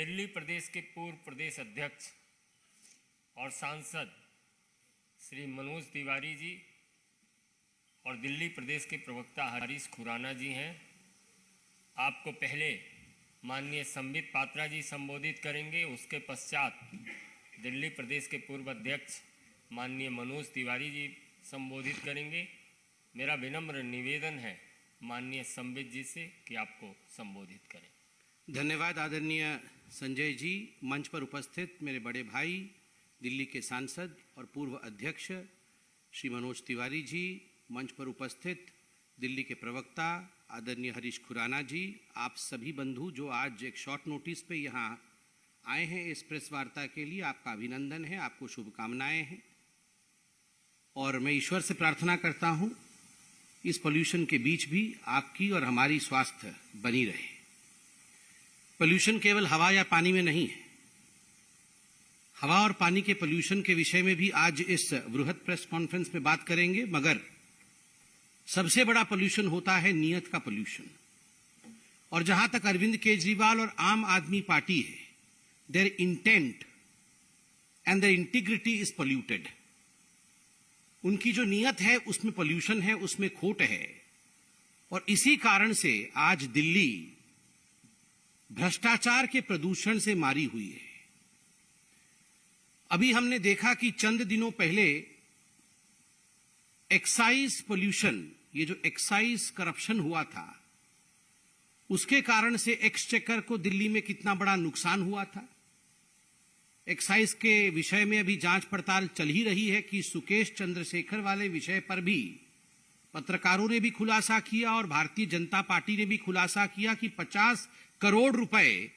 दिल्ली प्रदेश के पूर्व प्रदेश अध्यक्ष और सांसद श्री मनोज तिवारी जी और दिल्ली प्रदेश के प्रवक्ता हरीश खुराना जी हैं। आपको पहले माननीय संबित पात्रा जी संबोधित करेंगे, उसके पश्चात दिल्ली प्रदेश के पूर्व अध्यक्ष माननीय मनोज तिवारी जी संबोधित करेंगे। मेरा विनम्र निवेदन है माननीय संबित जी से कि आपको संबोधित करें। धन्यवाद आदरणीय संजय जी। मंच पर उपस्थित मेरे बड़े भाई दिल्ली के सांसद और पूर्व अध्यक्ष श्री मनोज तिवारी जी, मंच पर उपस्थित दिल्ली के प्रवक्ता आदरणीय हरीश खुराना जी, आप सभी बंधु जो आज एक शॉर्ट नोटिस पे यहाँ आए हैं इस प्रेस वार्ता के लिए, आपका अभिनंदन है, आपको शुभकामनाएं हैं। और मैं ईश्वर से प्रार्थना करता हूँ इस पोल्यूशन के बीच भी आपकी और हमारी स्वास्थ्य बनी रहे। पोल्यूशन केवल हवा या पानी में नहीं है, हवा और पानी के पोल्यूशन के विषय में भी आज इस बृहद प्रेस कॉन्फ्रेंस में बात करेंगे, मगर सबसे बड़ा पोल्यूशन होता है नीयत का पोल्यूशन। और जहां तक अरविंद केजरीवाल और आम आदमी पार्टी है, their intent and their integrity is polluted. उनकी जो नीयत है उसमें पोल्यूशन है, उसमें खोट है। और इसी कारण से आज दिल्ली भ्रष्टाचार के प्रदूषण से मारी हुई है। अभी हमने देखा कि चंद दिनों पहले एक्साइज पोल्यूशन, ये जो एक्साइज करप्शन हुआ था, उसके कारण से एक्सचेकर को दिल्ली में कितना बड़ा नुकसान हुआ था। एक्साइज के विषय में अभी जांच पड़ताल चल ही रही है कि सुकेश चंद्रशेखर वाले विषय पर भी पत्रकारों ने भी खुलासा किया और भारतीय जनता पार्टी ने भी खुलासा किया कि 50 करोड़ रुपए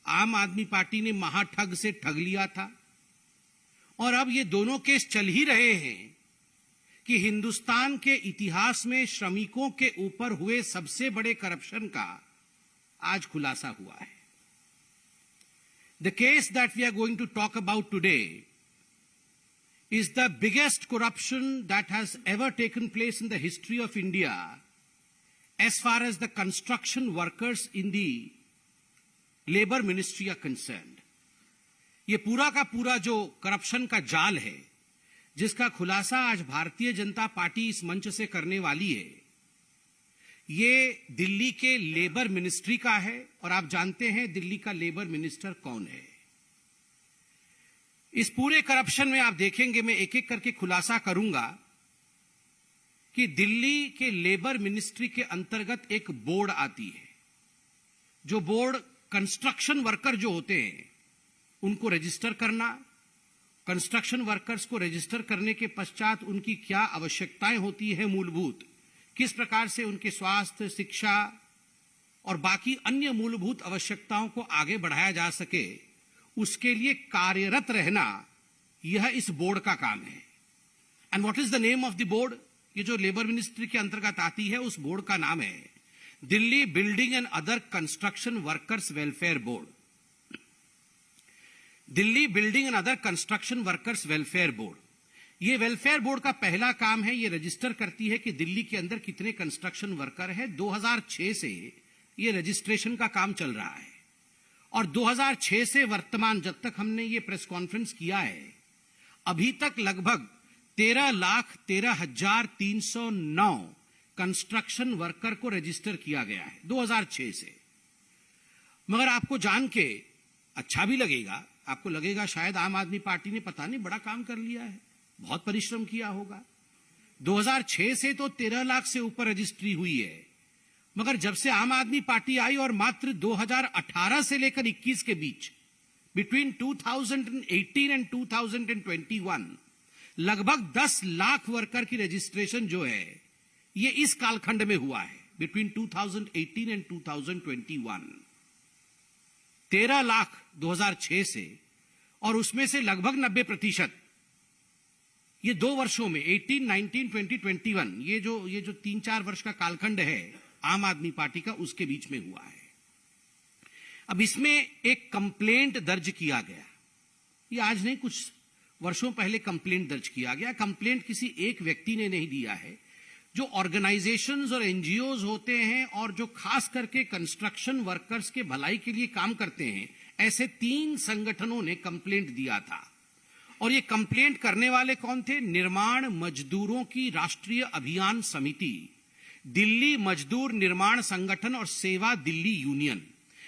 आम आदमी पार्टी ने महाठग से ठग लिया था। और अब ये दोनों केस चल ही रहे हैं कि हिंदुस्तान के इतिहास में श्रमिकों के ऊपर हुए सबसे बड़े करप्शन का आज खुलासा हुआ है। The case that we are going to talk about today is the biggest corruption that has ever taken place in the history of India as far as the construction workers in the Labour Ministry are concerned. ये पूरा का पूरा जो corruption का जाल है, जिसका खुलासा आज भारतीय जनता पार्टी इस मंच से करने वाली है, ये दिल्ली के लेबर मिनिस्ट्री का है। और आप जानते हैं दिल्ली का लेबर मिनिस्टर कौन है। इस पूरे करप्शन में आप देखेंगे, मैं एक एक करके खुलासा करूंगा कि दिल्ली के लेबर मिनिस्ट्री के अंतर्गत एक बोर्ड आती है। जो बोर्ड कंस्ट्रक्शन वर्कर जो होते हैं उनको रजिस्टर करना, कंस्ट्रक्शन वर्कर्स को रजिस्टर करने के पश्चात उनकी क्या आवश्यकताएं होती है मूलभूत, किस प्रकार से उनके स्वास्थ्य, शिक्षा और बाकी अन्य मूलभूत आवश्यकताओं को आगे बढ़ाया जा सके, उसके लिए कार्यरत रहना, यह इस बोर्ड का काम है। And what is the name of the board? ये जो लेबर मिनिस्ट्री के अंतर्गत आती है, उस बोर्ड का नाम है Delhi building and other construction workers welfare board. Delhi building and other construction workers welfare board. ये वेलफेयर बोर्ड का पहला काम है, ये रजिस्टर करती है कि दिल्ली के अंदर कितने कंस्ट्रक्शन वर्कर है। 2006 से ये रजिस्ट्रेशन का काम चल रहा है और 2006 से वर्तमान, जब तक हमने ये प्रेस कॉन्फ्रेंस किया है, अभी तक लगभग 13,13,309 कंस्ट्रक्शन वर्कर को रजिस्टर किया गया है 2006 से। मगर आपको जान के अच्छा भी लगेगा, आपको लगेगा शायद आम आदमी पार्टी ने पता नहीं बड़ा काम कर लिया है, बहुत परिश्रम किया होगा। 2006 से तो 13 लाख से ऊपर रजिस्ट्री हुई है, मगर जब से आम आदमी पार्टी आई और मात्र 2018 से लेकर 21 के बीच, बिटवीन 2018 एंड 2021, लगभग 10 लाख वर्कर की रजिस्ट्रेशन जो है ये इस कालखंड में हुआ है, बिटवीन 2018 एंड 2021। 13 लाख 2006 से, और उसमें से लगभग 90% ये 2 वर्षों में 18, 19, 20, 21, ये जो 3-4 वर्ष का कालखंड है आम आदमी पार्टी का, उसके बीच में हुआ है। अब इसमें एक कंप्लेंट दर्ज किया गया, ये आज नहीं, कुछ वर्षों पहले कंप्लेंट दर्ज किया गया। कंप्लेंट किसी एक व्यक्ति ने नहीं दिया है, जो ऑर्गेनाइजेशंस और एनजीओज होते हैं और जो खास करके कंस्ट्रक्शन वर्कर्स के भलाई के लिए काम करते हैं, ऐसे 3 संगठनों ने कंप्लेंट दिया था। और ये कंप्लेंट करने वाले कौन थे? निर्माण मजदूरों की राष्ट्रीय अभियान समिति, दिल्ली मजदूर निर्माण संगठन और सेवा दिल्ली यूनियन।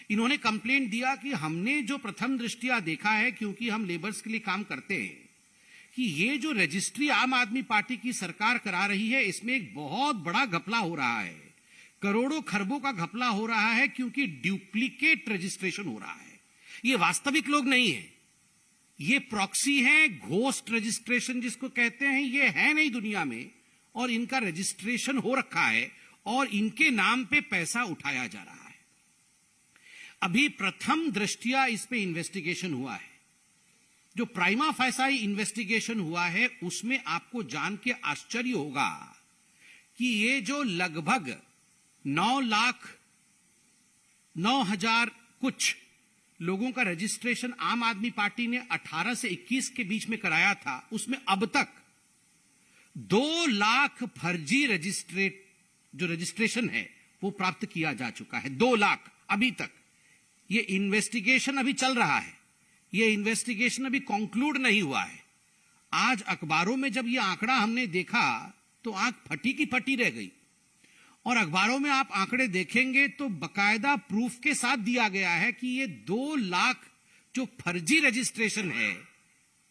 इन्होंने कंप्लेंट दिया कि हमने जो प्रथम दृष्टया देखा है, क्योंकि हम लेबर्स के लिए काम करते हैं, कि ये जो रजिस्ट्री आम आदमी पार्टी की सरकार करा रही है, इसमें एक बहुत बड़ा घपला हो रहा है। करोड़ों खरबों का घपला हो रहा है, क्योंकि डुप्लीकेट रजिस्ट्रेशन हो रहा है। ये वास्तविक लोग नहीं है, ये प्रॉक्सी है, घोस्ट रजिस्ट्रेशन जिसको कहते हैं, ये है नहीं दुनिया में, और इनका रजिस्ट्रेशन हो रखा है और इनके नाम पे पैसा उठाया जा रहा है। अभी प्रथम दृष्टया इस पे इन्वेस्टिगेशन हुआ है। जो प्राइमा फैसाई इन्वेस्टिगेशन हुआ है, उसमें आपको जान के आश्चर्य होगा कि ये जो लगभग 9,09,000 कुछ लोगों का रजिस्ट्रेशन आम आदमी पार्टी ने 18 से 21 के बीच में कराया था, उसमें अब तक 2 लाख फर्जी जो रजिस्ट्रेशन है वो प्राप्त किया जा चुका है। 2 लाख अभी तक। ये इन्वेस्टिगेशन अभी चल रहा है, ये इन्वेस्टिगेशन अभी कंक्लूड नहीं हुआ है। आज अखबारों में जब ये आंकड़ा हमने देखा तो आंख फटी की फटी रह गई। और अखबारों में आप आंकड़े देखेंगे तो बकायदा प्रूफ के साथ दिया गया है कि ये 2 लाख जो फर्जी रजिस्ट्रेशन है,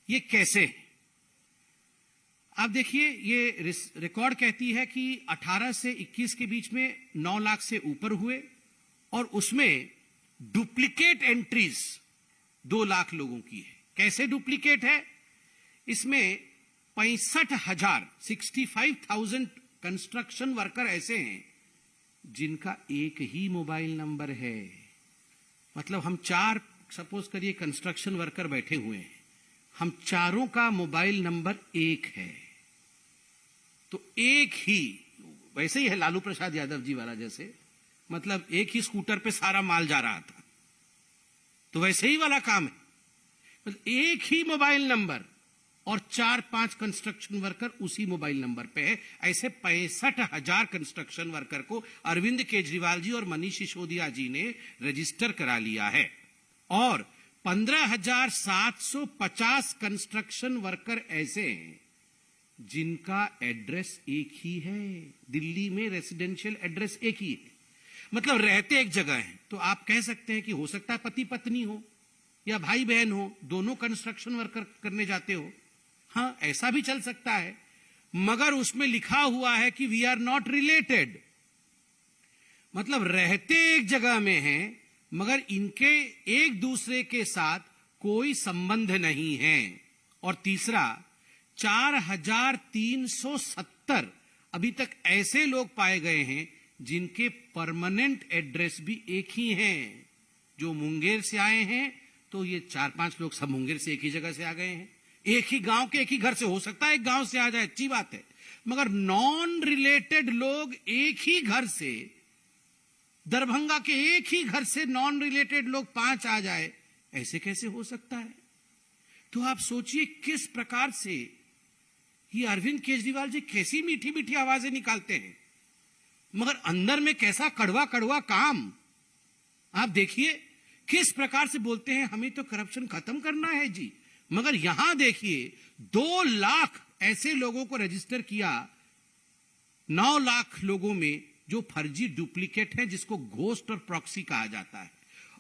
ये कैसे है। आप देखिए, ये रिकॉर्ड कहती है कि 18 से 21 के बीच में 9 लाख से ऊपर हुए, और उसमें डुप्लीकेट एंट्रीज 2 लाख लोगों की है। कैसे डुप्लीकेट है? इसमें 65,000 कंस्ट्रक्शन वर्कर ऐसे हैं जिनका एक ही मोबाइल नंबर है। मतलब हम 4 सपोज करिए कंस्ट्रक्शन वर्कर बैठे हुए हैं, हम चारों का मोबाइल नंबर एक है, तो एक ही, वैसे ही है लालू प्रसाद यादव जी वाला जैसे, मतलब एक ही स्कूटर पे सारा माल जा रहा था, तो वैसे ही वाला काम है। मतलब एक ही मोबाइल नंबर और 4-5 कंस्ट्रक्शन वर्कर उसी मोबाइल नंबर पे है। ऐसे 65,000 कंस्ट्रक्शन वर्कर को अरविंद केजरीवाल जी और मनीष सिसोदिया जी ने रजिस्टर करा लिया है। और 15,750 कंस्ट्रक्शन वर्कर ऐसे हैं जिनका एड्रेस एक ही है। दिल्ली में रेसिडेंशियल एड्रेस एक ही है, मतलब रहते एक जगह हैं। तो आप कह सकते हैं कि हो सकता है पति पत्नी हो या भाई बहन हो, दोनों कंस्ट्रक्शन वर्कर करने जाते हो। हाँ, ऐसा भी चल सकता है, मगर उसमें लिखा हुआ है कि वी आर नॉट रिलेटेड। मतलब रहते एक जगह में हैं, मगर इनके एक दूसरे के साथ कोई संबंध नहीं है। और तीसरा, 4,370 अभी तक ऐसे लोग पाए गए हैं जिनके परमानेंट एड्रेस भी एक ही हैं। जो मुंगेर से आए हैं, तो ये 4-5 लोग सब मुंगेर से एक ही जगह से आ गए हैं, एक ही गांव के एक ही घर से। हो सकता है एक गांव से आ जाए, अच्छी बात है, मगर नॉन रिलेटेड लोग एक ही घर से, दरभंगा के एक ही घर से नॉन रिलेटेड लोग 5 आ जाए, ऐसे कैसे हो सकता है? तो आप सोचिए किस प्रकार से ये अरविंद केजरीवाल जी कैसी मीठी मीठी आवाजें निकालते हैं, मगर अंदर में कैसा कड़वा कड़वा काम। आप देखिए किस प्रकार से बोलते हैं, हमें तो करप्शन खत्म करना है जी, मगर यहां देखिए 2 लाख ऐसे लोगों को रजिस्टर किया, 9 लाख लोगों में जो फर्जी डुप्लीकेट है, जिसको घोस्ट और प्रॉक्सी कहा जाता है।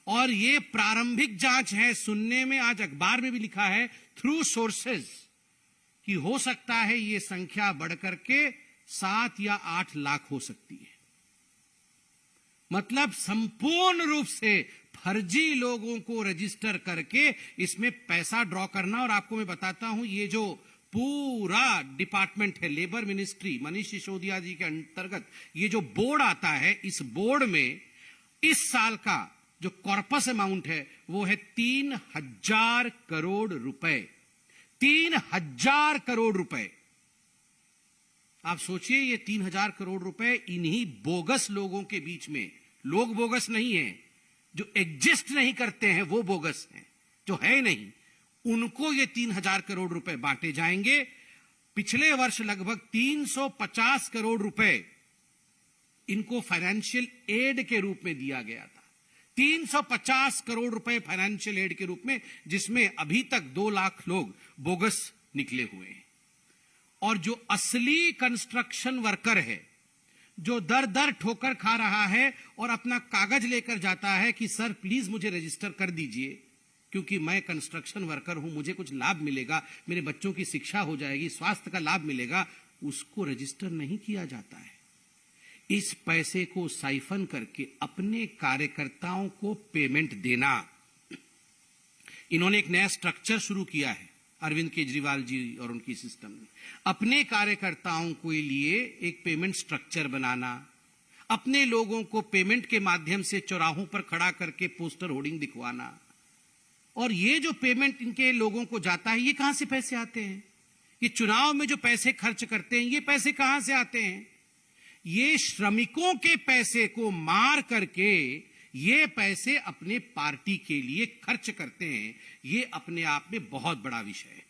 और ये प्रारंभिक जांच है। सुनने में आज अखबार में भी लिखा है थ्रू सोर्सेज कि हो सकता है ये संख्या बढ़कर के 7 या 8 लाख हो सकती है। मतलब संपूर्ण रूप से फर्जी लोगों को रजिस्टर करके इसमें पैसा ड्रॉ करना। और आपको मैं बताता हूं, ये जो पूरा डिपार्टमेंट है, लेबर मिनिस्ट्री, मनीष सिसोदिया जी के अंतर्गत ये जो बोर्ड आता है, इस बोर्ड में इस साल का जो कॉर्पस अमाउंट है वो है 3,000 करोड़ रुपए। 3,000 करोड़ रुपए। आप सोचिए, ये 3,000 करोड़ रुपए इन्हीं बोगस लोगों के बीच में, लोग बोगस नहीं है, जो एग्जिस्ट नहीं करते हैं वो बोगस हैं, जो है नहीं, उनको ये 3,000 करोड़ रुपए बांटे जाएंगे। पिछले वर्ष लगभग 350 करोड़ रुपए इनको फाइनेंशियल एड के रूप में दिया गया था। 350 करोड़ रुपए फाइनेंशियल एड के रूप में, जिसमें अभी तक 2 लाख लोग बोगस निकले हुए हैं। और जो असली कंस्ट्रक्शन वर्कर है, जो दर दर ठोकर खा रहा है और अपना कागज लेकर जाता है कि सर प्लीज मुझे रजिस्टर कर दीजिए क्योंकि मैं कंस्ट्रक्शन वर्कर हूं, मुझे कुछ लाभ मिलेगा, मेरे बच्चों की शिक्षा हो जाएगी, स्वास्थ्य का लाभ मिलेगा, उसको रजिस्टर नहीं किया जाता है। इस पैसे को साइफन करके अपने कार्यकर्ताओं को पेमेंट देना, इन्होंने एक नया स्ट्रक्चर शुरू किया है अरविंद केजरीवाल जी और उनकी सिस्टम ने। अपने कार्यकर्ताओं के लिए एक पेमेंट स्ट्रक्चर बनाना, अपने लोगों को पेमेंट के माध्यम से चौराहों पर खड़ा करके पोस्टर होर्डिंग दिखवाना। और ये जो पेमेंट इनके लोगों को जाता है, ये कहां से पैसे आते हैं? ये चुनाव में जो पैसे खर्च करते हैं, ये पैसे कहां से आते हैं? ये श्रमिकों के पैसे को मार करके ये पैसे अपने पार्टी के लिए खर्च करते हैं। ये अपने आप में बहुत बड़ा विषय है।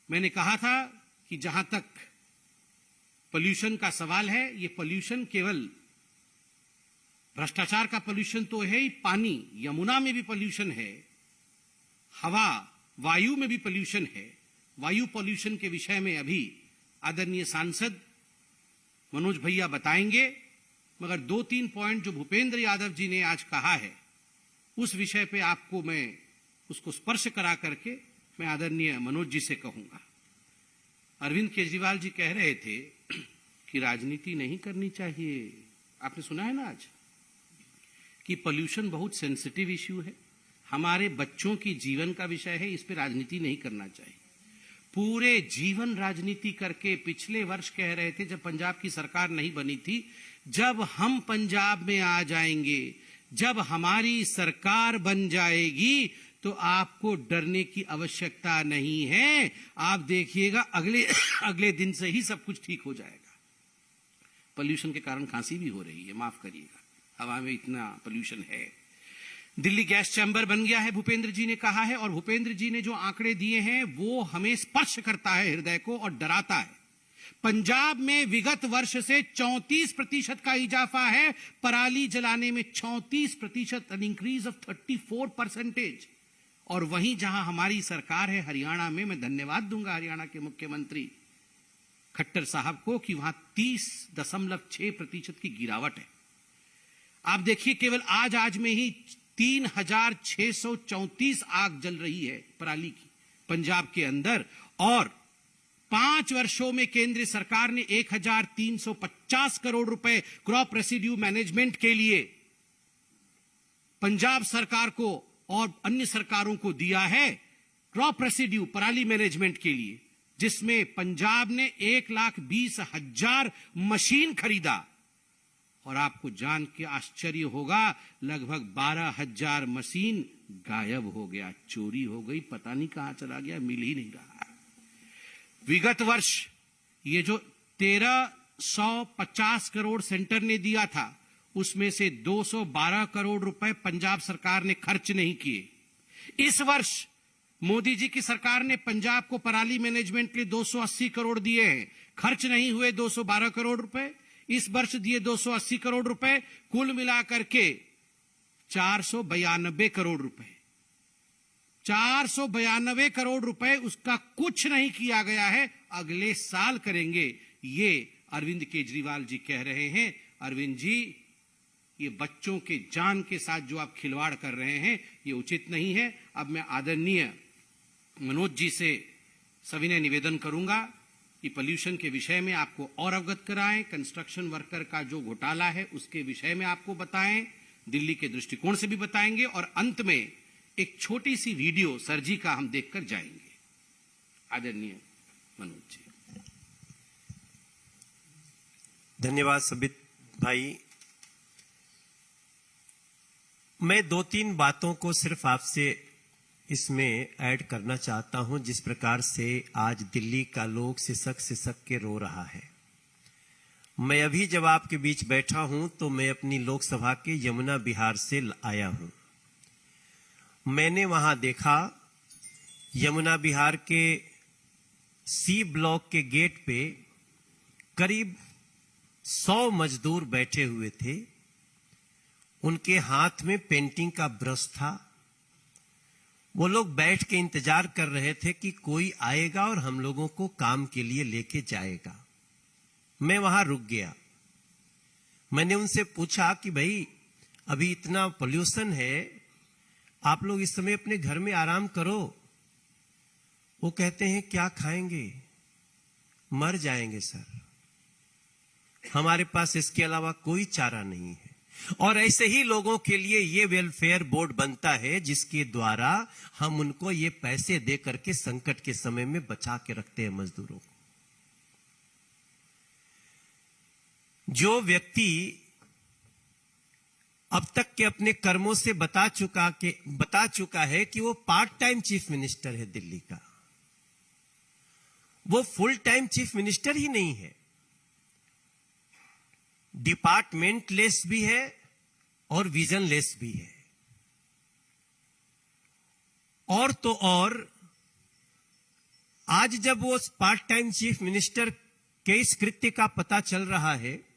मैंने कहा था कि जहां तक पोल्यूशन का सवाल है, ये पोल्यूशन केवल भ्रष्टाचार का पोल्यूशन तो है ही, पानी यमुना में भी पोल्यूशन है, हवा वायु में भी पोल्यूशन है। वायु पोल्यूशन के विषय में अभी आदरणीय सांसद मनोज भैया बताएंगे, मगर 2-3 पॉइंट जो भूपेंद्र यादव जी ने आज कहा है, उस विषय पे आपको मैं उसको स्पर्श करा करके मैं आदरणीय मनोज जी से कहूंगा। अरविंद केजरीवाल जी कह रहे थे कि राजनीति नहीं करनी चाहिए। आपने सुना है ना आज कि पोल्यूशन बहुत सेंसिटिव इश्यू है, हमारे बच्चों की जीवन का विषय है, इस पे राजनीति नहीं करना चाहिए। पूरे जीवन राजनीति करके पिछले वर्ष कह रहे थे, जब पंजाब की सरकार नहीं बनी थी, जब हम पंजाब में आ जाएंगे, जब हमारी सरकार बन जाएगी तो आपको डरने की आवश्यकता नहीं है, आप देखिएगा अगले दिन से ही सब कुछ ठीक हो जाएगा। पोल्यूशन के कारण खांसी भी हो रही है, माफ करिएगा, हवा में इतना पोल्यूशन है। दिल्ली गैस चैम्बर बन गया है, भूपेंद्र जी ने कहा है, और भूपेंद्र जी ने जो आंकड़े दिए हैं वो हमें स्पर्श करता है हृदय को और डराता है। पंजाब में विगत वर्ष से 34% का इजाफा है, पराली जलाने में 34%, एन इंक्रीज ऑफ 34%। और वहीं जहां हमारी सरकार है हरियाणा में, मैं धन्यवाद दूंगा हरियाणा के मुख्यमंत्री खट्टर साहब को कि वहां 30.6% की गिरावट है। आप देखिए केवल आज में ही 3634 आग जल रही है पराली की पंजाब के अंदर, और 5 वर्षों में केंद्र सरकार ने 1350 करोड़ रुपए क्रॉप रेसिड्यू मैनेजमेंट के लिए पंजाब सरकार को और अन्य सरकारों को दिया है, क्रॉप रेसिड्यू पराली मैनेजमेंट के लिए, जिसमें पंजाब ने 1,20,000 मशीन खरीदा। और आपको जान के आश्चर्य होगा, लगभग 12,000 मशीन गायब हो गया, चोरी हो गई, पता नहीं कहां चला गया, मिल ही नहीं रहा। विगत वर्ष ये जो 1350 करोड़ सेंटर ने दिया था, उसमें से 212 करोड़ रुपए पंजाब सरकार ने खर्च नहीं किए। इस वर्ष मोदी जी की सरकार ने पंजाब को पराली मैनेजमेंट के लिए 280 करोड़ दिए हैं, खर्च नहीं हुए 212 करोड़ रुपए। इस वर्ष दिए 280 करोड़ रुपए, कुल मिलाकर के 492 करोड़ रुपए, 492 करोड़ रुपए, उसका कुछ नहीं किया गया है, अगले साल करेंगे, ये अरविंद केजरीवाल जी कह रहे हैं। अरविंद जी, ये बच्चों के जान के साथ जो आप खिलवाड़ कर रहे हैं, ये उचित नहीं है। अब मैं आदरणीय मनोज जी से सविनय निवेदन करूंगा कि पोल्यूशन के विषय में आपको और अवगत कराएं, कंस्ट्रक्शन वर्कर का जो घोटाला है उसके विषय में आपको बताएं, दिल्ली के दृष्टिकोण से भी बताएंगे, और अंत में एक छोटी सी वीडियो सर जी का हम देखकर जाएंगे। आदरणीय मनोज जी। धन्यवाद सबित भाई। मैं 2-3 बातों को सिर्फ आपसे इसमें ऐड करना चाहता हूं। जिस प्रकार से आज दिल्ली का लोग सिसक के रो रहा है, मैं अभी जब आपके बीच बैठा हूं तो मैं अपनी लोकसभा के यमुना बिहार से आया हूं। मैंने वहां देखा यमुना बिहार के सी ब्लॉक के गेट पे करीब 100 मजदूर बैठे हुए थे। उनके हाथ में पेंटिंग का ब्रश था। वो लोग बैठ के इंतजार कर रहे थे कि कोई आएगा और हम लोगों को काम के लिए लेके जाएगा। मैं वहां रुक गया। मैंने उनसे पूछा कि भाई अभी इतना पोल्यूशन है, आप लोग इस समय अपने घर में आराम करो। वो कहते हैं क्या खाएंगे, मर जाएंगे सर, हमारे पास इसके अलावा कोई चारा नहीं है। और ऐसे ही लोगों के लिए ये वेलफेयर बोर्ड बनता है जिसके द्वारा हम उनको ये पैसे दे करके संकट के समय में बचा के रखते हैं मजदूरों को। जो व्यक्ति अब तक के अपने कर्मों से बता चुका है कि वो पार्ट टाइम चीफ मिनिस्टर है दिल्ली का, वो फुल टाइम चीफ मिनिस्टर ही नहीं है, डिपार्टमेंट लेस भी है और विजन लेस भी है। और तो और आज जब वो पार्ट टाइम चीफ मिनिस्टर के इस कृत्य का पता चल रहा है,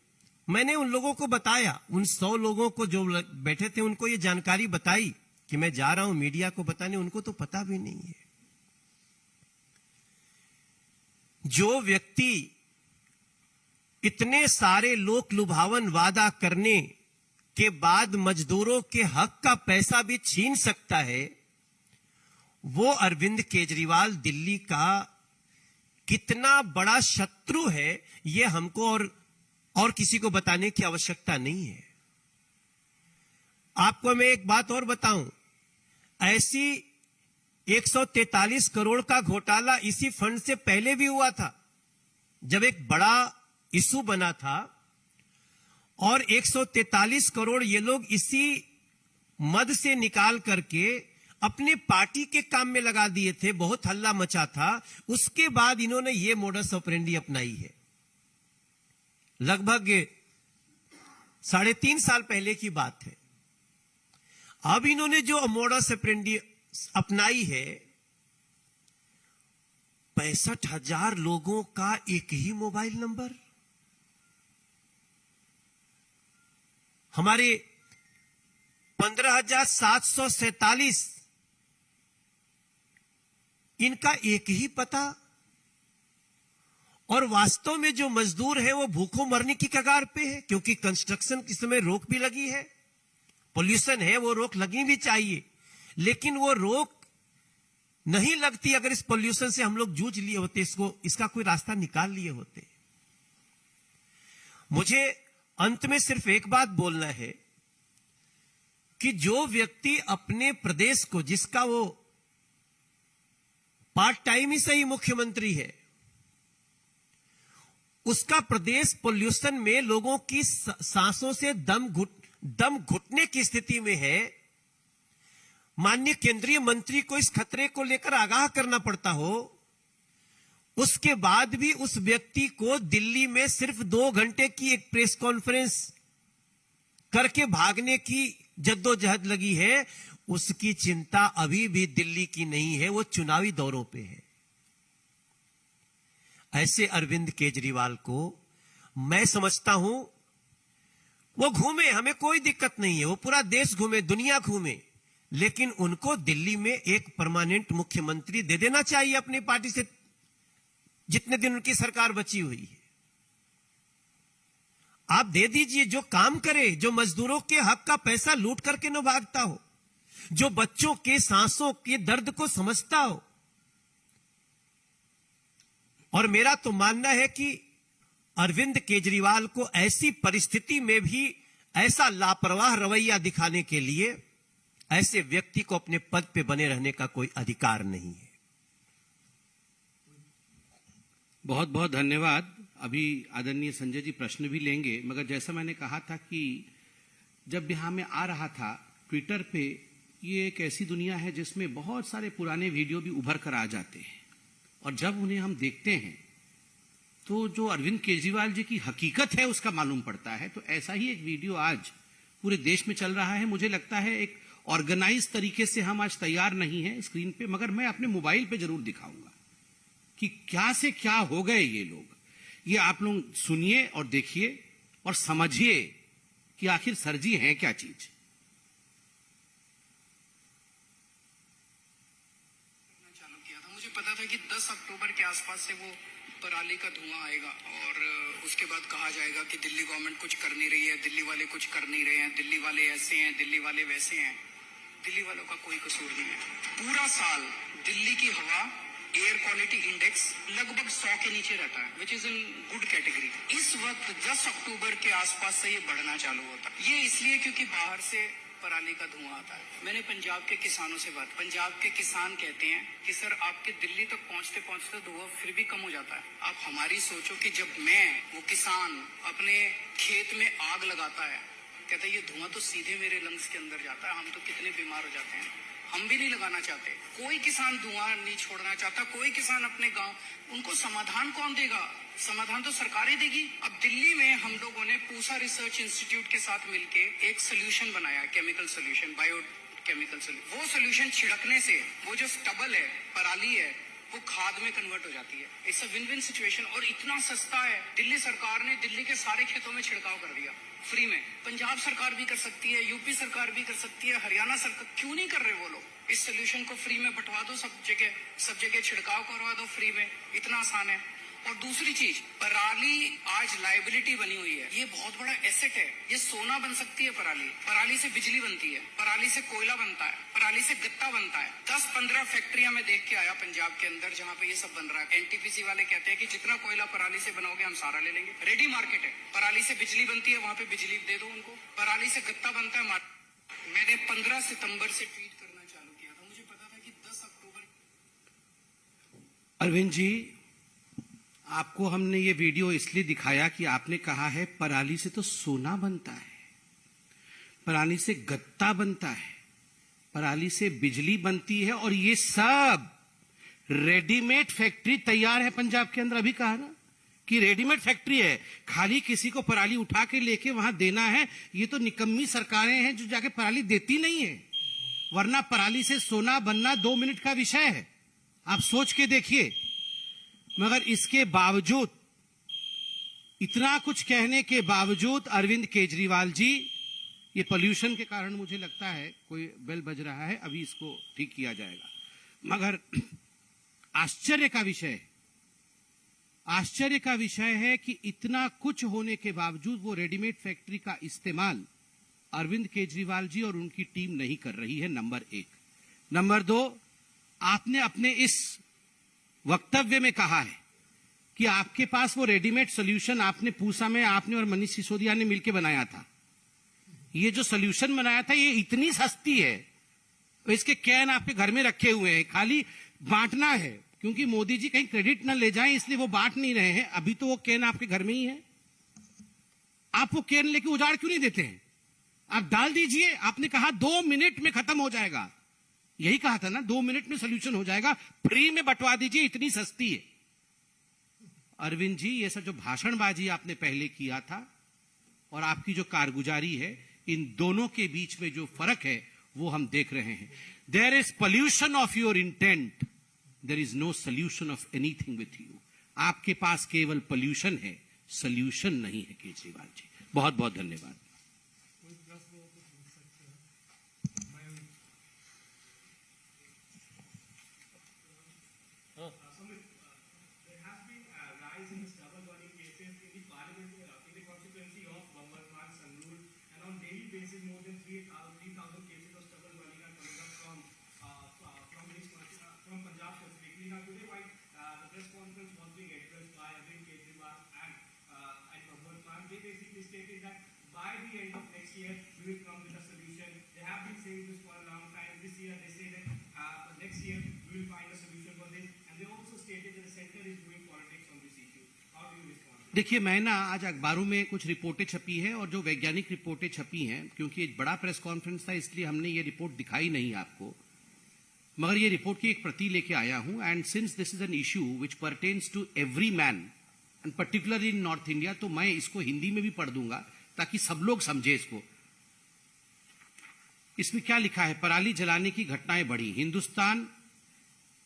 मैंने उन लोगों को बताया, उन 100 लोगों को जो बैठे थे उनको ये जानकारी बताई कि मैं जा रहा हूं मीडिया को बताने, उनको तो पता भी नहीं है। जो व्यक्ति इतने सारे लोक लुभावन वादा करने के बाद मजदूरों के हक का पैसा भी छीन सकता है, वो अरविंद केजरीवाल दिल्ली का कितना बड़ा शत्रु है, ये हमको और किसी को बताने की आवश्यकता नहीं है। आपको मैं एक बात और बताऊं, ऐसी 143 करोड़ का घोटाला इसी फंड से पहले भी हुआ था, जब एक बड़ा इशू बना था और 143 करोड़ ये लोग इसी मद से निकाल करके अपने पार्टी के काम में लगा दिए थे। बहुत हल्ला मचा था। उसके बाद इन्होंने ये मोडस ऑपरेंडी अपनाई है। लगभग 3.5 साल पहले की बात है। अब इन्होंने जो मोडस ऑपरेंडी अपनाई है, 65,000 लोगों का एक ही मोबाइल नंबर, हमारे 15,747 इनका एक ही पता, और वास्तव में जो मजदूर है वो भूखों मरने की कगार पे है, क्योंकि कंस्ट्रक्शन के समय रोक भी लगी है, पोल्यूशन है, वो रोक लगी भी चाहिए, लेकिन वो रोक नहीं लगती अगर इस पोल्यूशन से हम लोग जूझ लिए होते, इसका कोई रास्ता निकाल लिए होते। मुझे अंत में सिर्फ एक बात बोलना है कि जो व्यक्ति अपने प्रदेश को, जिसका वो पार्ट टाइम ही सही मुख्यमंत्री है, उसका प्रदेश पोल्यूशन में लोगों की सांसों से दम घुटने की स्थिति में है, माननीय केंद्रीय मंत्री को इस खतरे को लेकर आगाह करना पड़ता हो, उसके बाद भी उस व्यक्ति को दिल्ली में सिर्फ 2 घंटे की एक प्रेस कॉन्फ्रेंस करके भागने की जद्दोजहद लगी है, उसकी चिंता अभी भी दिल्ली की नहीं है, वो चुनावी दौरों पे है। ऐसे अरविंद केजरीवाल को मैं समझता हूं, वो घूमे, हमें कोई दिक्कत नहीं है, वो पूरा देश घूमे, दुनिया घूमे, लेकिन उनको दिल्ली में एक परमानेंट मुख्यमंत्री दे देना चाहिए अपनी पार्टी से, जितने दिन उनकी सरकार बची हुई है। आप दे दीजिए, जो काम करे, जो मजदूरों के हक का पैसा लूट करके न भागता हो, जो बच्चों के सांसों के दर्द को समझता हो। और मेरा तो मानना है कि अरविंद केजरीवाल को ऐसी परिस्थिति में भी ऐसा लापरवाह रवैया दिखाने के लिए ऐसे व्यक्ति को अपने पद पे बने रहने का कोई अधिकार नहीं है। बहुत बहुत धन्यवाद। अभी आदरणीय संजय जी प्रश्न भी लेंगे, मगर जैसा मैंने कहा था कि जब यहाँ में आ रहा था ट्विटर पे, ये एक ऐसी दुनिया है जिसमें बहुत सारे पुराने वीडियो भी उभर कर आ जाते हैं, और जब उन्हें हम देखते हैं तो जो अरविंद केजरीवाल जी की हकीकत है उसका मालूम पड़ता है। तो ऐसा ही एक वीडियो आज पूरे देश में चल रहा है। मुझे लगता है एक ऑर्गेनाइज तरीके से हम आज तैयार नहीं है स्क्रीन पे, मगर मैं अपने मोबाइल पे जरूर दिखाऊंगा कि क्या से क्या हो गए ये लोग। ये आप लोग सुनिए और देखिए और समझिए कि आखिर सर जी हैं क्या चीज। पता था कि 10 अक्टूबर के आसपास से वो पराली का धुआं आएगा और उसके बाद कहा जाएगा कि दिल्ली गवर्नमेंट कुछ कर नहीं रही है, दिल्ली वाले कुछ कर नहीं रहे हैं, दिल्ली वाले ऐसे हैं, दिल्ली वाले वैसे हैं। दिल्ली वालों का कोई कसूर नहीं है। पूरा साल दिल्ली की हवा एयर क्वालिटी इंडेक्स लगभग 100 के नीचे रहता है, which is in good category. इस वक्त 10 अक्टूबर के आसपास से ये बढ़ना चालू होता है। ये इसलिए क्योंकि बाहर से पराली का धुआं आता है। मैंने पंजाब के किसानों से बात, पंजाब के किसान कहते हैं कि सर आपके दिल्ली तक पहुंचते पहुंचते धुआं फिर भी कम हो जाता है। आप हमारी सोचो कि जब मैं वो किसान अपने खेत में आग लगाता है, कहता है ये धुआं तो सीधे मेरे लंग्स के अंदर जाता है, हम तो कितने बीमार हो जाते हैं। हम भी नहीं लगाना चाहते, कोई किसान धुआं नहीं छोड़ना चाहता, कोई किसान अपने गांव, उनको समाधान कौन देगा? समाधान तो सरकारें देगी। अब दिल्ली में हम लोगों ने पूसा रिसर्च इंस्टीट्यूट के साथ मिलके एक सोल्यूशन बनाया, केमिकल सोल्यूशन, बायोकेमिकल सोल्यूशन। वो सोल्यूशन छिड़कने से वो जो स्टबल है, पराली है, वो खाद में कन्वर्ट हो जाती है। It's a win win situation और इतना सस्ता है। दिल्ली सरकार ने दिल्ली के सारे खेतों में छिड़काव कर दिया फ्री में। पंजाब सरकार भी कर सकती है, यूपी सरकार भी कर सकती है, हरियाणा सरकार क्यों नहीं कर रहे वो लोग? इस सोल्यूशन को फ्री में बंटवा दो, सब जगह छिड़काव करवा दो फ्री में, इतना आसान है। और दूसरी चीज, पराली आज लायबिलिटी बनी हुई है, ये बहुत बड़ा एसेट है। ये सोना बन सकती है पराली, पराली से बिजली बनती है, पराली से कोयला बनता है, पराली से गत्ता बनता है। 10-15 फैक्ट्रियां मैं देख के आया पंजाब के अंदर जहाँ पे ये सब बन रहा है। एनटीपीसी वाले कहते हैं कि जितना कोयला पराली से बनाओगे हम सारा ले लेंगे। रेडी मार्केट है, पराली से बिजली बनती है, वहाँ पे बिजली दे दो उनको। पराली से गत्ता बनता है। मैंने 15 सितंबर से ट्वीट करना चालू किया था, मुझे पता था कि 10 अक्टूबर। अरविंद जी, आपको हमने ये वीडियो इसलिए दिखाया कि आपने कहा है पराली से तो सोना बनता है, पराली से गत्ता बनता है, पराली से बिजली बनती है, और ये सब रेडीमेड फैक्ट्री तैयार है पंजाब के अंदर। अभी कहा ना कि रेडीमेड फैक्ट्री है, खाली किसी को पराली उठा के लेके वहां देना है। ये तो निकम्मी सरकारें हैं जो जाके पराली देती नहीं है, वरना पराली से सोना बनना 2 मिनट का विषय है। आप सोच के देखिए। मगर इसके बावजूद, इतना कुछ कहने के बावजूद अरविंद केजरीवाल जी, ये पोल्यूशन के कारण मुझे लगता है कोई बेल बज रहा है, अभी इसको ठीक किया जाएगा। मगर आश्चर्य का विषय है कि इतना कुछ होने के बावजूद वो रेडीमेड फैक्ट्री का इस्तेमाल अरविंद केजरीवाल जी और उनकी टीम नहीं कर रही है, नंबर 1। नंबर 2, आपने अपने इस वक्तव्य में कहा है कि आपके पास वो रेडीमेड सोल्यूशन आपने पूसा में आपने और मनीष सिसोदिया ने मिलकर बनाया था। ये जो सोल्यूशन बनाया था ये इतनी सस्ती है, इसके कैन आपके घर में रखे हुए हैं, खाली बांटना है, क्योंकि मोदी जी कहीं क्रेडिट न ले जाएं इसलिए वो बांट नहीं रहे हैं। अभी तो वो कैन आपके घर में ही है, आप वो कैन लेके उजाड़ क्यों नहीं देते हैं? आप डाल दीजिए। आपने कहा 2 मिनट में खत्म हो जाएगा, यही कहा था ना, 2 मिनट में सोल्यूशन हो जाएगा, फ्री में बंटवा दीजिए, इतनी सस्ती है। अरविंद जी, ये सब जो भाषणबाजी आपने पहले किया था और आपकी जो कारगुजारी है, इन दोनों के बीच में जो फर्क है वो हम देख रहे हैं। There is pollution of your intent, there is no solution of anything with you. आपके पास केवल पोल्यूशन है, सोल्यूशन नहीं है केजरीवाल जी। बहुत बहुत धन्यवाद। देखिए, मैं ना आज अखबारों में कुछ रिपोर्टें छपी है और जो वैज्ञानिक रिपोर्टें छपी हैं, क्योंकि एक बड़ा प्रेस कॉन्फ्रेंस था इसलिए हमने ये रिपोर्ट दिखाई नहीं आपको, मगर ये रिपोर्ट की एक प्रति लेके आया हूं। And since this is an issue which pertains to every man and particularly in north India, तो मैं इसको हिंदी में भी पढ़ दूंगा ताकि सब लोग समझे इसको। इसमें क्या लिखा है? पराली जलाने की घटनाएं बढ़ी। हिंदुस्तान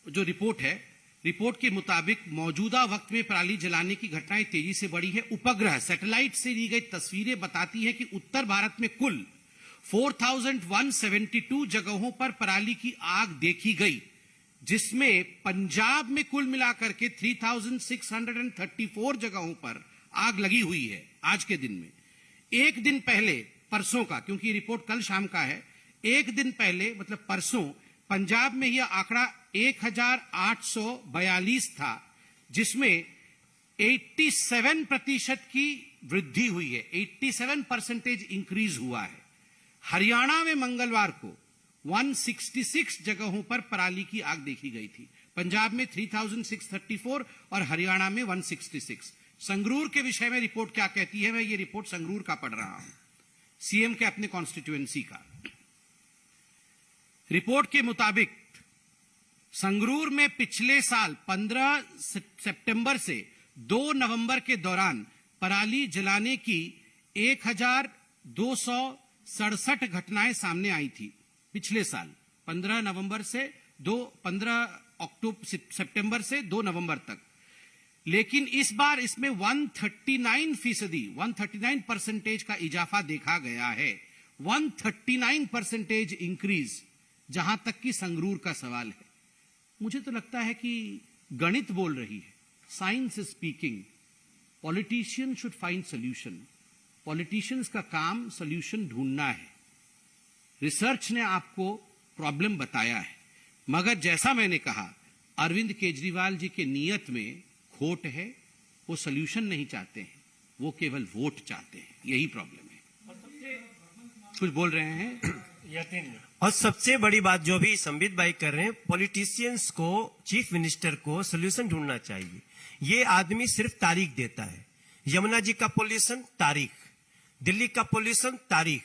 जो रिपोर्ट है, रिपोर्ट के मुताबिक मौजूदा वक्त में पराली जलाने की घटनाएं तेजी से बढ़ी है। उपग्रह सैटेलाइट से ली गई तस्वीरें बताती हैं कि उत्तर भारत में कुल 4172 जगहों पर पराली की आग देखी गई, जिसमें पंजाब में कुल मिलाकर के 3634 जगहों पर आग लगी हुई है आज के दिन में। एक दिन पहले, परसों का, क्योंकि रिपोर्ट कल शाम का है, एक दिन पहले मतलब परसों पंजाब में यह आंकड़ा 1842 था, जिसमें 87% की वृद्धि हुई है, 87% इंक्रीज हुआ है। हरियाणा में मंगलवार को 166 जगहों पर पराली की आग देखी गई थी। पंजाब में 3634 और हरियाणा में 166। संगरूर के विषय में रिपोर्ट क्या कहती है, मैं ये रिपोर्ट संगरूर का पढ़ रहा हूं, सीएम के अपने कॉन्स्टिट्यूएंसी का। रिपोर्ट के मुताबिक संगरूर में पिछले साल 15 सितंबर से 2 नवंबर के दौरान पराली जलाने की 1267 घटनाएं सामने आई थी। पिछले साल 15 नवंबर से 15 सितंबर से 2 नवंबर तक। लेकिन इस बार इसमें 139% का इजाफा देखा गया है। 139% इंक्रीज, जहां तक कि संगरूर का सवाल है। मुझे तो लगता है कि गणित बोल रही है, science is speaking. Politician should find solution. Politicians का काम सोल्यूशन ढूंढना है। रिसर्च ने आपको प्रॉब्लम बताया है, मगर जैसा मैंने कहा, अरविंद केजरीवाल जी के नियत में खोट है। वो सोल्यूशन नहीं चाहते हैं, वो केवल वोट चाहते हैं। यही प्रॉब्लम है। कुछ बोल रहे हैं यतीन। और सबसे बड़ी बात जो भी संबित भाई कर रहे हैं, पॉलिटिशियंस को, चीफ मिनिस्टर को सोल्यूशन ढूंढना चाहिए। ये आदमी सिर्फ तारीख देता है। यमुना जी का पोल्यूशन तारीख, दिल्ली का पोल्यूशन तारीख,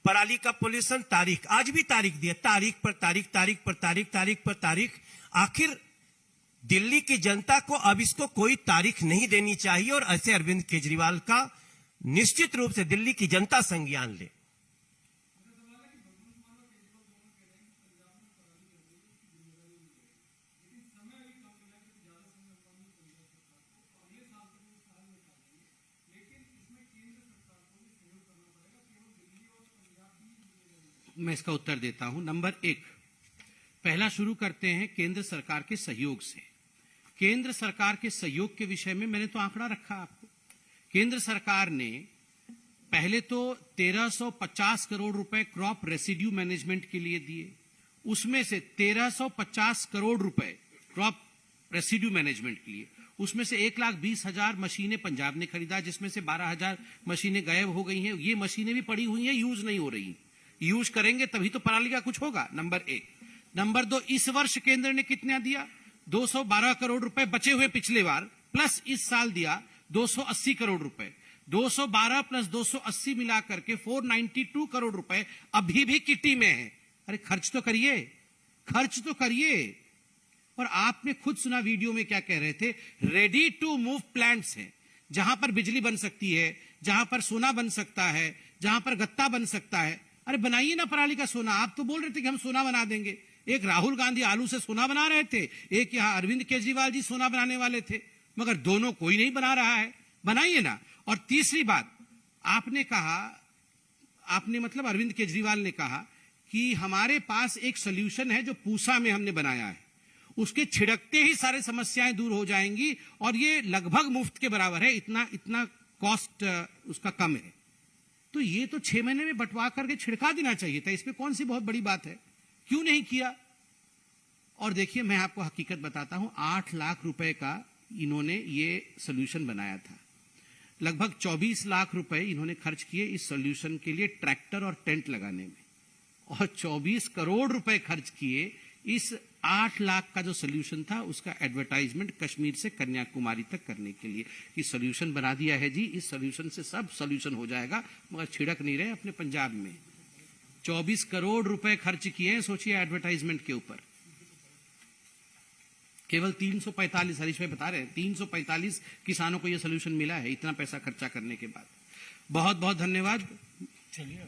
पराली का पोल्यूशन तारीख, आज भी तारीख दिया, तारीख पर तारीख, तारीख पर तारीख, तारीख पर तारीख। आखिर दिल्ली की जनता को अब इसको कोई तारीख नहीं देनी चाहिए और ऐसे अरविंद केजरीवाल का निश्चित रूप से दिल्ली की जनता संज्ञान ले। मैं इसका उत्तर देता हूं। नंबर 1, पहला शुरू करते हैं केंद्र सरकार के सहयोग से। केंद्र सरकार के सहयोग के विषय में मैंने तो आंकड़ा रखा आपको। केंद्र सरकार ने पहले तो 1350 करोड़ रुपए क्रॉप रेसिड्यू मैनेजमेंट के लिए दिए। उसमें से 1350 करोड़ रुपए क्रॉप रेसिड्यू मैनेजमेंट के लिए, उसमें से 1,20,000 मशीनें पंजाब ने खरीदा, जिसमें से 12,000 मशीनें गायब हो गई हैं। ये मशीनें भी पड़ी हुई हैं, यूज नहीं हो रही। यूज करेंगे तभी तो पराली का कुछ होगा, नंबर 1। नंबर 2, इस वर्ष केंद्र ने कितना दिया? 212 करोड़ रुपए बचे हुए पिछले बार, प्लस इस साल दिया 280 करोड़ रुपए। 212 प्लस 280 मिलाकर के 492 करोड़ रुपए अभी भी किटी में है। अरे खर्च तो करिए, खर्च तो करिए। और आपने खुद सुना वीडियो में क्या कह रहे थे, रेडी टू मूव प्लांट्स हैं, जहां पर बिजली बन सकती है, जहां पर सोना बन सकता है, जहां पर गत्ता बन सकता है। अरे बनाइए ना पराली का सोना। आप तो बोल रहे थे कि हम सोना बना देंगे। एक राहुल गांधी आलू से सोना बना रहे थे, एक यहां अरविंद केजरीवाल जी सोना बनाने वाले थे, मगर दोनों कोई नहीं बना रहा है। बनाइए ना। और तीसरी बात, आपने कहा, आपने मतलब अरविंद केजरीवाल ने कहा कि हमारे पास एक सोल्यूशन है जो पूसा में हमने बनाया है, उसके छिड़कते ही सारी समस्याएं दूर हो जाएंगी और ये लगभग मुफ्त के बराबर है, इतना कॉस्ट उसका कम है। तो ये तो 6 महीने में बंटवा करके छिड़का देना चाहिए था। इसमें कौन सी बहुत बड़ी बात है? क्यों नहीं किया? और देखिए, मैं आपको हकीकत बताता हूं, 8 लाख रुपए का इन्होंने ये सोल्यूशन बनाया था। लगभग 24 लाख रुपए इन्होंने खर्च किए इस सोल्यूशन के लिए, ट्रैक्टर और टेंट लगाने में, और 24 करोड़ रुपए खर्च किए इस 8 लाख का जो सोल्यूशन था उसका एडवर्टाइजमेंट कश्मीर से कन्याकुमारी तक करने के लिए कि सोल्यूशन बना दिया है जी, इस सोल्यूशन से सब सोल्यूशन हो जाएगा, मगर छिड़क नहीं रहे अपने पंजाब में। 24 करोड़ रुपए खर्च किए हैं, सोचिए, एडवर्टाइजमेंट के ऊपर। केवल 345, हरीश भाई बता रहे हैं, 345 किसानों को यह सोल्यूशन मिला है, इतना पैसा खर्चा करने के बाद। बहुत बहुत धन्यवाद। चलिए।